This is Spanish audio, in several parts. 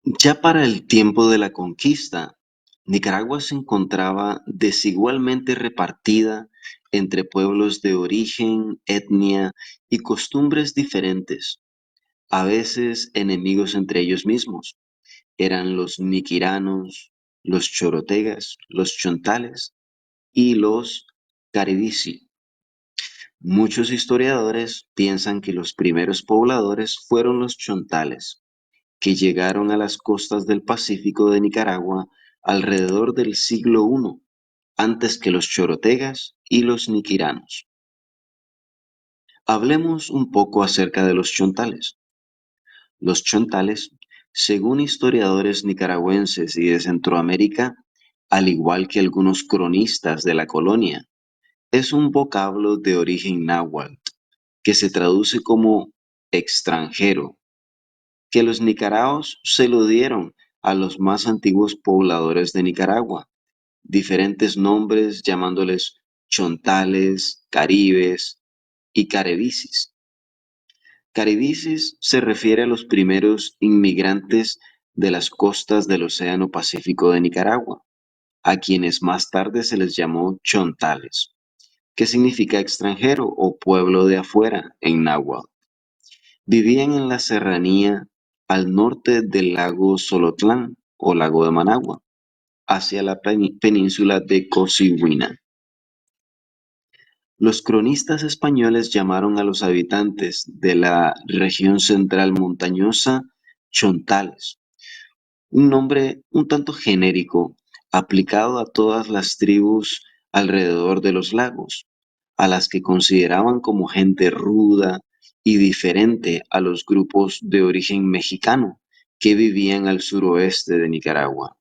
Ya para el tiempo de la conquista, Nicaragua se encontraba desigualmente repartida entre pueblos de origen, etnia y costumbres diferentes, a veces enemigos entre ellos mismos. Eran los niquiranos, los chorotegas, los chontales y los caribisi. Muchos historiadores piensan que los primeros pobladores fueron los chontales, que llegaron a las costas del Pacífico de Nicaragua alrededor del siglo I, antes que los chorotegas y los niquiranos. Hablemos un poco acerca de los chontales. Los chontales, según historiadores nicaragüenses y de Centroamérica, al igual que algunos cronistas de la colonia, es un vocablo de origen náhuatl que se traduce como extranjero, que los nicaraos se lo dieron a los más antiguos pobladores de Nicaragua, diferentes nombres llamándoles chontales, caribes y carevisis. Carevisis se refiere a los primeros inmigrantes de las costas del Océano Pacífico de Nicaragua, a quienes más tarde se les llamó chontales, que significa extranjero o pueblo de afuera en náhuatl. Vivían en la serranía al norte del lago Solotlán o lago de Managua, hacia la península de Cocihuina. Los cronistas españoles llamaron a los habitantes de la región central montañosa chontales, un nombre un tanto genérico aplicado a todas las tribus alrededor de los lagos, a las que consideraban como gente ruda y diferente a los grupos de origen mexicano que vivían al suroeste de Nicaragua.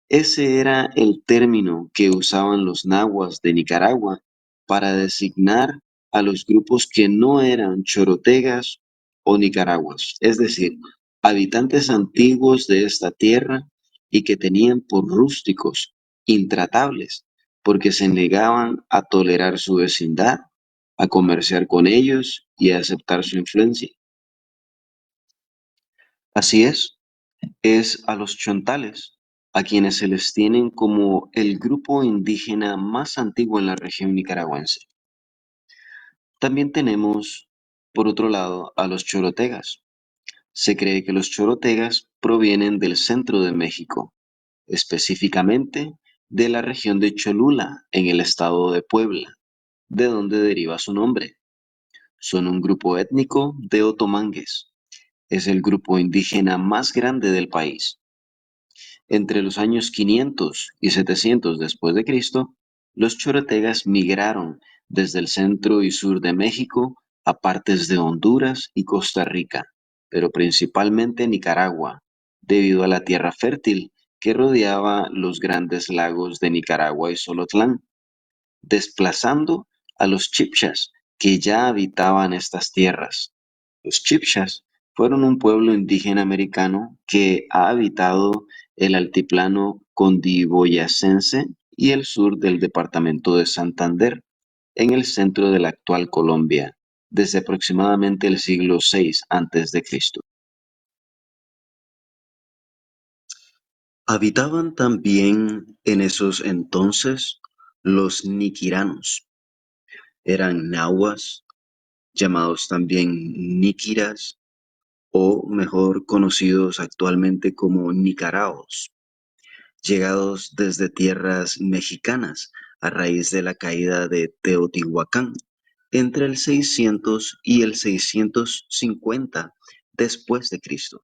Ese era el término que usaban los nahuas de Nicaragua para designar a los grupos que no eran chorotegas o nicaraguas, es decir, habitantes antiguos de esta tierra y que tenían por rústicos intratables, porque se negaban a tolerar su vecindad, a comerciar con ellos y a aceptar su influencia. Así es a los chontales, a quienes se les tienen como el grupo indígena más antiguo en la región nicaragüense. También tenemos, por otro lado, a los chorotegas. Se cree que los chorotegas provienen del centro de México, específicamente de la región de Cholula, en el estado de Puebla, de donde deriva su nombre. Son un grupo étnico de otomangues. Es el grupo indígena más grande del país. Entre los años 500 y 700 después de Cristo, los chorotegas migraron desde el centro y sur de México a partes de Honduras y Costa Rica, pero principalmente Nicaragua, debido a la tierra fértil que rodeaba los grandes lagos de Nicaragua y Solotlán, desplazando a los chipchas que ya habitaban estas tierras. Los chipchas fueron un pueblo indígena americano que ha habitado el altiplano cundiboyacense y el sur del departamento de Santander, en el centro de la actual Colombia, desde aproximadamente el siglo VI antes de Cristo. Habitaban también en esos entonces los niquiranos. Eran nahuas, llamados también níquiras, o mejor conocidos actualmente como nicaraos, llegados desde tierras mexicanas a raíz de la caída de Teotihuacán entre el 600 y el 650 después de Cristo.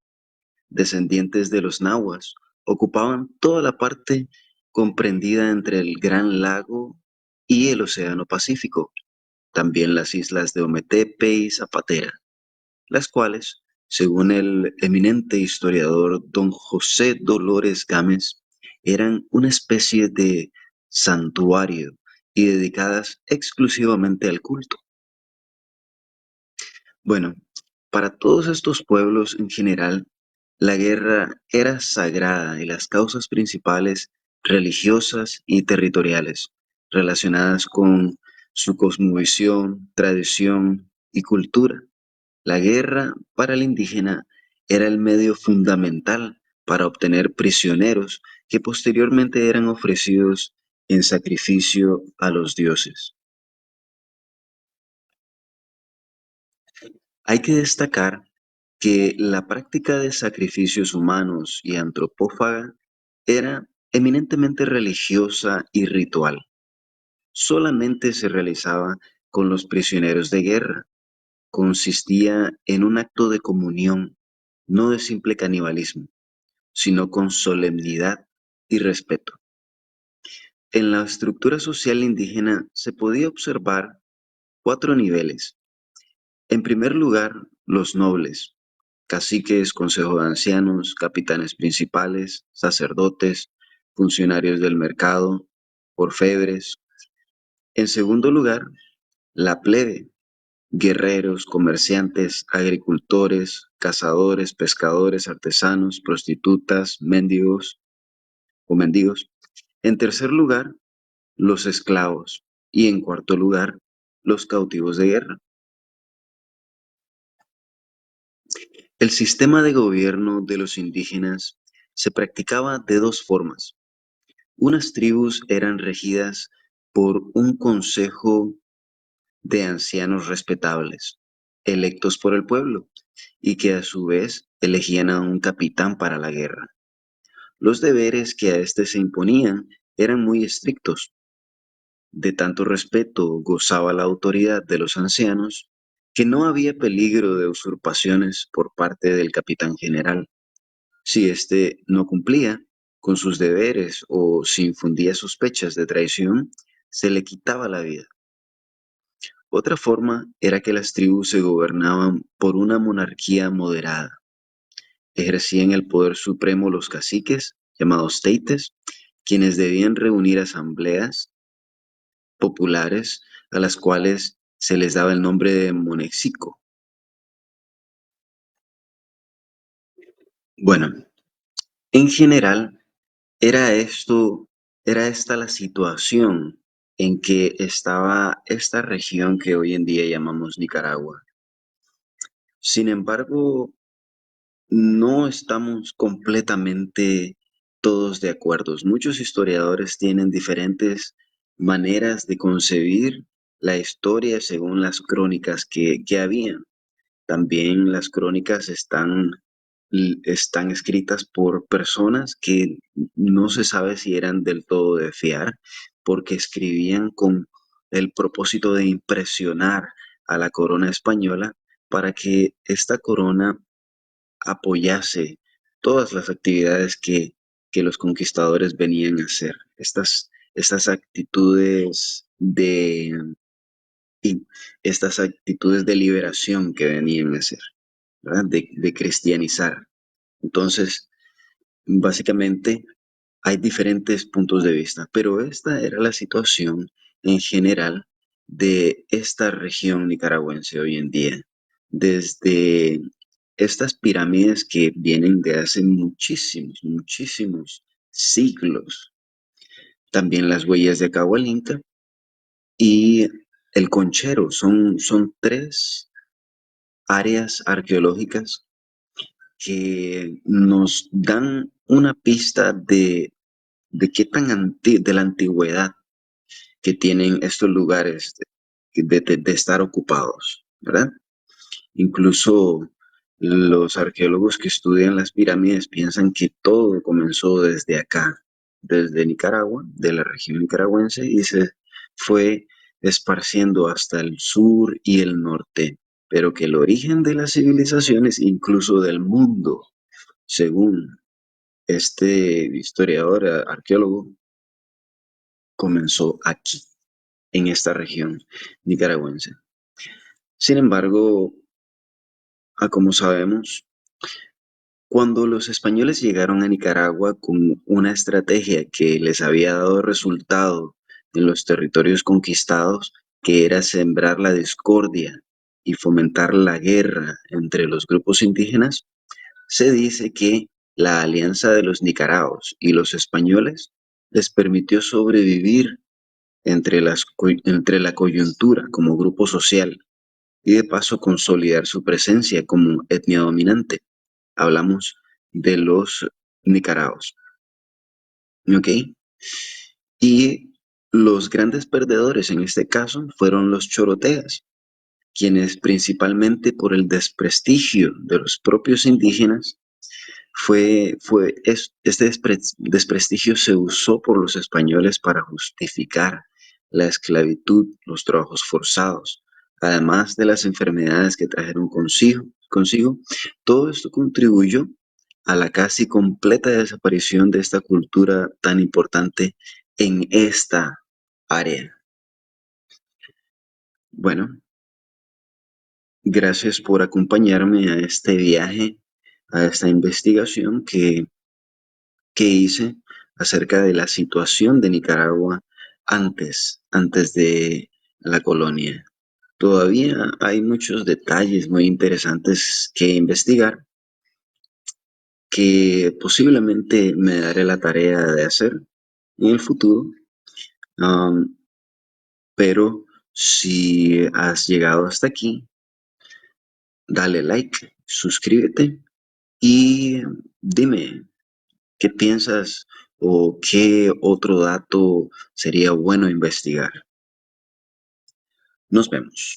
Descendientes de los nahuas ocupaban toda la parte comprendida entre el Gran Lago y el Océano Pacífico, también las islas de Ometepe y Zapatera, las cuales, según el eminente historiador don José Dolores Gámez, eran una especie de santuario y dedicadas exclusivamente al culto. Bueno, para todos estos pueblos en general, la guerra era sagrada y las causas principales religiosas y territoriales, relacionadas con su cosmovisión, tradición y cultura. La guerra para el indígena era el medio fundamental para obtener prisioneros que posteriormente eran ofrecidos en sacrificio a los dioses. Hay que destacar que la práctica de sacrificios humanos y antropófaga era eminentemente religiosa y ritual. Solamente se realizaba con los prisioneros de guerra. Consistía en un acto de comunión, no de simple canibalismo, sino con solemnidad y respeto. En la estructura social indígena se podía observar cuatro niveles. En primer lugar, los nobles, caciques, consejo de ancianos, capitanes principales, sacerdotes, funcionarios del mercado, orfebres. En segundo lugar, la plebe, guerreros, comerciantes, agricultores, cazadores, pescadores, artesanos, prostitutas, mendigos o mendigos. En tercer lugar, los esclavos. Y en cuarto lugar, los cautivos de guerra. El sistema de gobierno de los indígenas se practicaba de dos formas. Unas tribus eran regidas por un consejo de ancianos respetables, electos por el pueblo, y que a su vez elegían a un capitán para la guerra. Los deberes que a éste se imponían eran muy estrictos. De tanto respeto gozaba la autoridad de los ancianos, que no había peligro de usurpaciones por parte del capitán general. Si éste no cumplía con sus deberes o si infundía sospechas de traición, se le quitaba la vida. Otra forma era que las tribus se gobernaban por una monarquía moderada. Ejercían el poder supremo los caciques, llamados teites, quienes debían reunir asambleas populares a las cuales se les daba el nombre de monexico. Bueno, en general, era esto, era esta la situación en que estaba esta región que hoy en día llamamos Nicaragua. Sin embargo, no estamos completamente todos de acuerdo. Muchos historiadores tienen diferentes maneras de concebir la historia según las crónicas que habían. También las crónicas están escritas por personas que no se sabe si eran del todo de fiar, porque escribían con el propósito de impresionar a la corona española para que esta corona apoyase todas las actividades que los conquistadores venían a hacer. Estas actitudes y estas actitudes de liberación que venían a hacer, ¿verdad? De cristianizar. Entonces, básicamente hay diferentes puntos de vista, pero esta era la situación en general de esta región nicaragüense hoy en día. Desde estas pirámides que vienen de hace muchísimos siglos, también las huellas de Cahualinca y el Conchero, son tres áreas arqueológicas que nos dan una pista de qué tan de la antigüedad que tienen estos lugares de estar ocupados, ¿verdad? Incluso los arqueólogos que estudian las pirámides piensan que todo comenzó desde acá, desde Nicaragua, de la región nicaragüense, y se fue esparciendo hasta el sur y el norte, pero que el origen de las civilizaciones, incluso del mundo, según este historiador, arqueólogo, comenzó aquí, en esta región nicaragüense. Sin embargo, como sabemos, cuando los españoles llegaron a Nicaragua con una estrategia que les había dado resultado en los territorios conquistados, que era sembrar la discordia y fomentar la guerra entre los grupos indígenas, se dice que la alianza de los nicaraos y los españoles les permitió sobrevivir entre la coyuntura como grupo social y de paso consolidar su presencia como etnia dominante. Hablamos de los nicaraos, ¿ok? Y los grandes perdedores en este caso fueron los choroteas, quienes principalmente por el desprestigio de los propios indígenas, este desprestigio se usó por los españoles para justificar la esclavitud, los trabajos forzados, además de las enfermedades que trajeron consigo. Todo esto contribuyó a la casi completa desaparición de esta cultura tan importante en esta área. Bueno, gracias por acompañarme a este viaje, a esta investigación que hice acerca de la situación de Nicaragua antes de la colonia. Todavía hay muchos detalles muy interesantes que investigar que posiblemente me daré la tarea de hacer en el futuro. Um, pero si has llegado hasta aquí, dale like, suscríbete y dime qué piensas o qué otro dato sería bueno investigar. Nos vemos.